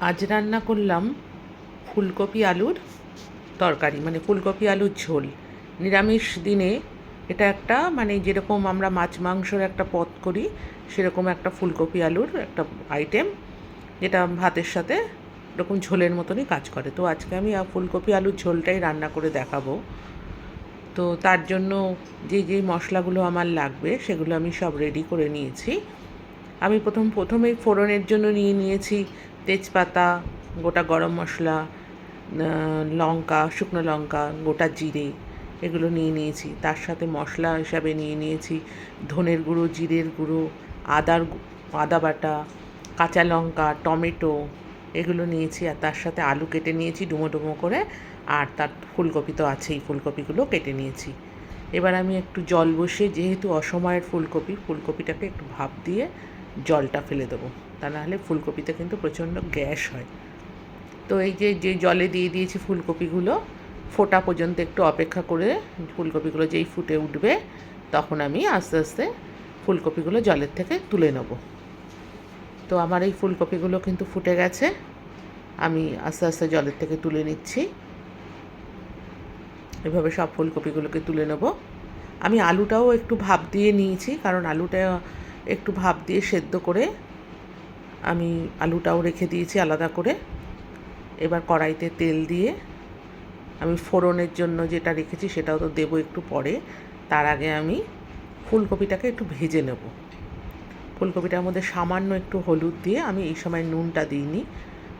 আজ রান্না করলাম ফুলকপি আলুর তরকারি, মানে ফুলকপি আলুর ঝোল। নিরামিষ দিনে এটা একটা, মানে যেরকম আমরা মাছ মাংসর একটা পদ করি, সেরকম একটা ফুলকপি আলুর একটা আইটেম, যেটা ভাতের সাথে এরকম ঝোলের মতনই কাজ করে। তো আজকে আমি ফুলকপি আলুর ঝোলটাই রান্না করে দেখাবো। তো তার জন্য যে মশলাগুলো আমার লাগবে সেগুলো আমি সব রেডি করে নিয়েছি। আমি প্রথমেই ফোড়নের জন্য নিয়েছি তেজপাতা, গোটা গরম মশলা, লঙ্কা, শুকনো লঙ্কা, গোটা জিরে, এগুলো নিয়েছি। তার সাথে মশলা হিসাবে নিয়েছি ধনের গুঁড়ো, জিরের গুঁড়ো, আদা বাটা, কাঁচা লঙ্কা, টমেটো, এগুলো নিয়েছি। আর তার সাথে আলু কেটে নিয়েছি ডুমো ডুমো করে, আর তার ফুলকপি তো আছেই, ফুলকপিগুলো কেটে নিয়েছি। এবার আমি একটু জল বসিয়ে, যেহেতু অসময়ের ফুলকপিটাকে একটু ভাপ দিয়ে জলটা ফেলে দেবো, তা নাহলে ফুলকপিতে কিন্তু প্রচণ্ড গ্যাস হয়। তো এই যে জলে দিয়ে দিয়েছি ফুলকপিগুলো, ফোটা পর্যন্ত একটু অপেক্ষা করে, ফুলকপিগুলো যেই ফুটে উঠবে তখন আমি আস্তে আস্তে ফুলকপিগুলো জলের থেকে তুলে নেব। তো আমার এই ফুলকপিগুলো কিন্তু ফুটে গেছে, আমি আস্তে আস্তে জলের থেকে তুলে নিচ্ছি। এভাবে সব ফুলকপিগুলোকে তুলে নেব। আমি আলুটাও একটু ভাপ দিয়ে নিয়েছি, কারণ আলুটা একটু ভাপ দিয়ে সেদ্ধ করে আমি আলুটাও রেখে দিয়েছি আলাদা করে। এবার কড়াইতে তেল দিয়ে আমি ফোড়নের জন্য যেটা রেখেছি সেটাও তো দেবো একটু পরে। তার আগে আমি ফুলকপিটাকে একটু ভেজে নেব। ফুলকপিটার মধ্যে সামান্য একটু হলুদ দিয়ে, আমি এই সময় নুনটা দিইনি,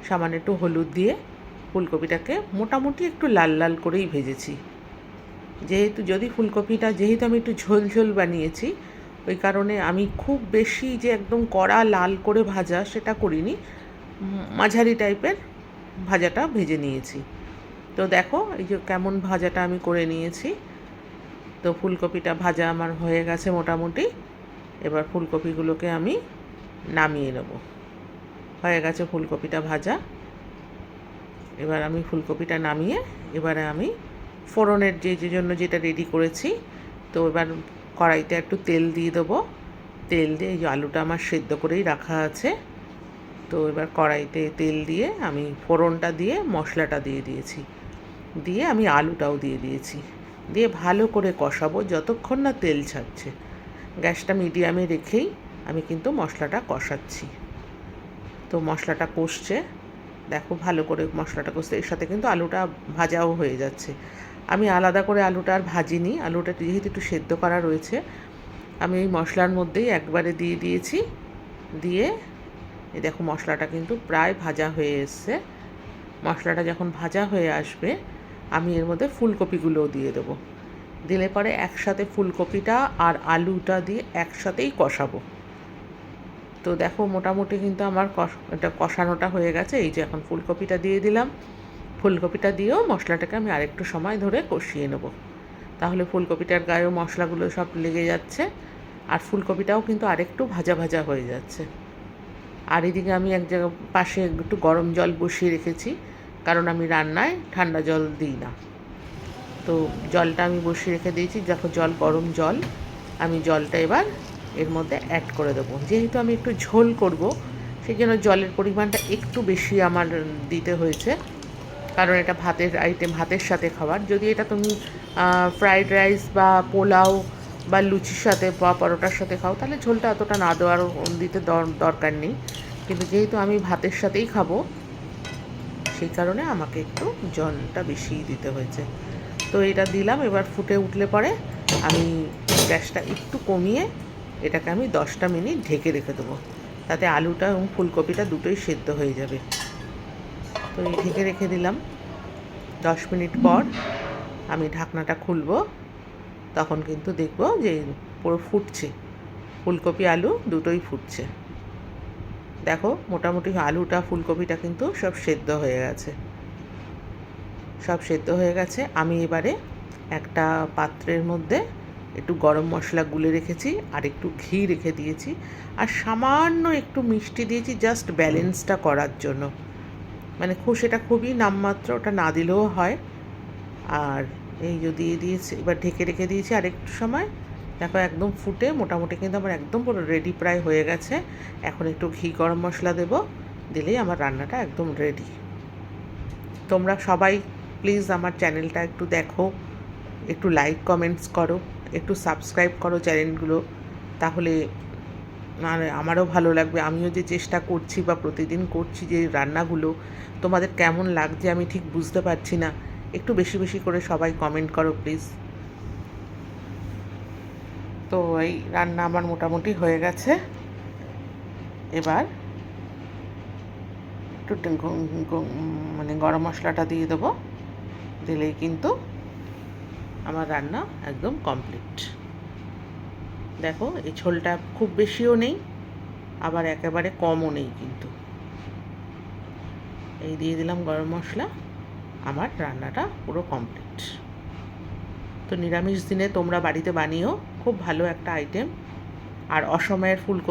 সামান্য একটু হলুদ দিয়ে ফুলকপিটাকে মোটামুটি একটু লাল লাল করেই ভেজেছি। যেহেতু আমি একটু ঝোল ঝোল বানিয়েছি, ওই কারণে আমি খুব বেশি যে একদম কড়া লাল করে ভাজা সেটা করিনি, মাঝারি টাইপের ভাজাটা ভেজে নিয়েছি। তো দেখো এই যে কেমন ভাজাটা আমি করে নিয়েছি। তো ফুলকপিটা ভাজা আমার হয়ে গেছে মোটামুটি। এবার ফুলকপিগুলোকে আমি নামিয়ে নেব। হয়ে গেছে ফুলকপিটা ভাজা। এবার আমি ফুলকপিটা নামিয়ে এবারে আমি ফোড়নের জন্য যেটা রেডি করেছি, তো এবার কড়াইতে একটু তেল দিয়ে দেবো। তেল দিয়ে এই যে আলুটা আমার সেদ্ধ করেই রাখা আছে, তো এবার কড়াইতে তেল দিয়ে আমি ফোড়নটা দিয়ে মশলাটা দিয়ে দিয়েছি, দিয়ে আমি আলুটাও দিয়ে দিয়েছি, দিয়ে ভালো করে কষাবো যতক্ষণ না তেল ছাড়ছে। গ্যাসটা মিডিয়ামে রেখেই আমি কিন্তু মশলাটা কষাচ্ছি। তো মশলাটা কষছে, দেখো ভালো করে মশলাটা কষতে, এর সাথে কিন্তু আলুটা ভাজাও হয়ে যাচ্ছে। আমি আলাদা করে আলুটা আর ভাজিনি, আলুটা যেহেতু একটু সেদ্ধ করা রয়েছে, আমি এই মশলার মধ্যেই একবারে দিয়ে দিয়েছি। দিয়ে এই দেখো মশলাটা কিন্তু প্রায় ভাজা হয়ে এসছে। মশলাটা যখন ভাজা হয়ে আসবে আমি এর মধ্যে ফুলকপিগুলোও দিয়ে দেবো। দিলে পরে একসাথে ফুলকপিটা আর আলুটা দিয়ে একসাথেই কষাবো। তো দেখো মোটামুটি কিন্তু আমার এটা কষানোটা হয়ে গেছে। এই যে এখন ফুলকপিটা দিয়ে দিলাম, ফুলকপিটা দিয়েও মশলাটাকে আমি আরেকটু সময় ধরে কষিয়ে নেব, তাহলে ফুলকপিটার গায়েও মশলাগুলো সব লেগে যাচ্ছে, আর ফুলকপিটাও কিন্তু আরেকটু ভাজা ভাজা হয়ে যাচ্ছে। আর এদিকে আমি এক জায়গায় পাশে একটু গরম জল বসিয়ে রেখেছি, কারণ আমি রান্নায় ঠান্ডা জল দিই না। তো জলটা আমি বসিয়ে রেখে দিয়েছি, দেখো গরম জল, আমি জলটা এবার এর মধ্যে অ্যাড করে দেবো। যেহেতু আমি একটু ঝোল করব, সেই জন্য জলের পরিমাণটা একটু বেশি আমার দিতে হয়েছে, কারণ এটা ভাতের আইটেম, ভাতের সাথে খাবার। যদি এটা তুমি ফ্রাইড রাইস বা পোলাও বা লুচির সাথে বা পরোটার সাথে খাও, তাহলে ঝোলটা অতটা না দেওয়ার দিতে দরকার নেই। কিন্তু যেহেতু আমি ভাতের সাথেই খাবো, সেই কারণে আমাকে একটু জলটা বেশিই দিতে হয়েছে। তো এটা দিলাম, এবার ফুটে উঠলে পরে আমি গ্যাসটা একটু কমিয়ে এটাকে আমি 10টা মিনিট ঢেকে রেখে দেবো, তাতে আলুটা এবং ফুলকপিটা দুটোই সেদ্ধ হয়ে যাবে। তো এই ঢেকে রেখে দিলাম। 10 মিনিট পর আমি ঢাকনাটা খুলবো, তখন কিন্তু দেখবো যে পুরো ফুটছে, ফুলকপি আলু দুটোই ফুটছে। দেখো মোটামুটি আলুটা ফুলকপিটা কিন্তু সব সেদ্ধ হয়ে গেছে, সব সেদ্ধ হয়ে গেছে। আমি এবারে একটা পাত্রের মধ্যে একটু গরম মশলা গুলে রেখেছি, আর একটু ঘি রেখে দিয়েছি, আর সামান্য একটু মিষ্টি দিয়েছি জাস্ট ব্যালেন্সটা করার জন্য, মানে সেটা খুবই নামমাত্র, ওটা না দিলেও হয়। আর এই যে দিয়ে দিয়েছি, এবার ঢেকে রেখে দিয়েছি আর একটু সময়। দেখো একদম ফুটে মোটামুটি কিন্তু আমার একদম পুরো রেডি প্রায় হয়ে গেছে। এখন একটু ঘি গরম মশলা দেবো, দিলেই আমার রান্নাটা একদম রেডি। তোমরা সবাই প্লিজ আমার চ্যানেলটা একটু দেখো, একটু লাইক কমেন্টস করো, একটু সাবস্ক্রাইব করো চ্যানেলগুলো, তাহলে আমারও ভালো লাগবে। আমিও যে চেষ্টা করছি বা প্রতিদিন করছি যে রান্নাগুলো তোমাদের কেমন লাগছে আমি ঠিক বুঝতে পারছি না। একটু বেশি বেশি করে সবাই কমেন্ট করো প্লিজ। তো এই রান্না আমার মোটামুটি হয়ে গেছে। এবার একটু মানে গরম মশলাটা দিয়ে দেবো, দিলেই কিন্তু আমার রান্না একদম কমপ্লিট। দেখো এই ঝোলটা খুব বেশিও নেই, আবার একেবারে কমও নেই, কিন্তু এই দিয়ে দিলাম গরম মশলা, আমার রান্নাটা পুরো কমপ্লিট। তো নিরামিষ দিনে তোমরা বাড়িতে বানিও, খুব ভালো একটা আইটেম। আর অসময়ের ফুলকপি